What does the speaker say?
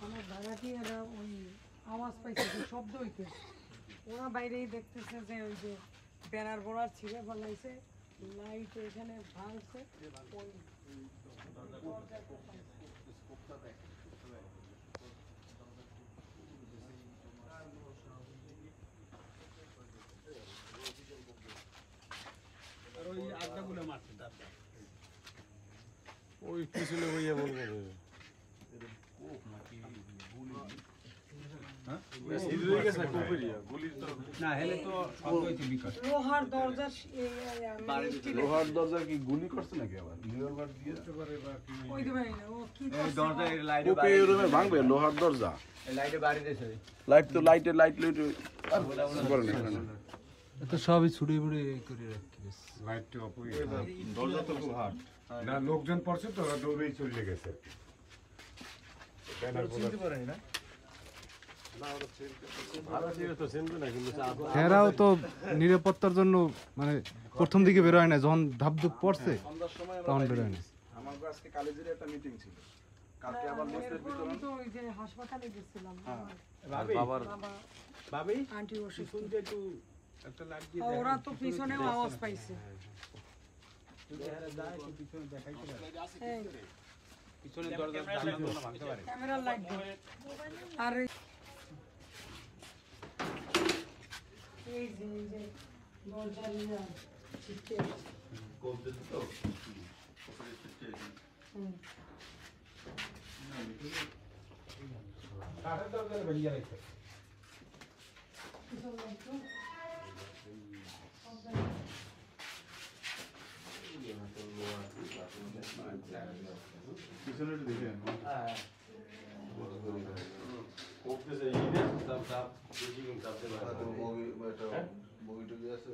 আমার ভাড়াটিয়ারা ওই আওয়াজ পাইছে যে শব্দ হইতে ওরা বাইরেই দেখতেছে যে ওই যে ব্যানার বোড়ার ছিঁড়ে ফেলাইছে লাইট এখানে ভাঙছে ওই ওই পিছনে হইয়া বলবো লোহার দরজা লোহার দরজা কি গুলি করছে নাকি আবার ওই দেবে না ও কি ভাঙবে লোহার দরজা লাইট তো লাইটে লাইট তো সবই ছুটে ফুটে করে রাখি লাইটটা অপরি দরজা তো খুব হার্ড না লোকজন পড়ছে তো ওরা দৌড়েই চলে গেছে এরাও তো নিরাপত্তার জন্য মানে প্রথম দিকে বেরোয় না যখন ধাপধুপ পড়ছে তখন বেরোয় না আমার আজকে কলেজের একটা মিটিং ছিল কালকে আবার বস্তির ভিতরে তো ওই যে হাসপাতালে গেছিলাম বাবার ভাবি আন্টি অসুস্থ ওরা তো পিছনেও আওয়াজ পাইছে ক্যামেরা লাইট আর এই যে দরজা নিয়ে ছিটকে পিছনে দেখে বগি আছে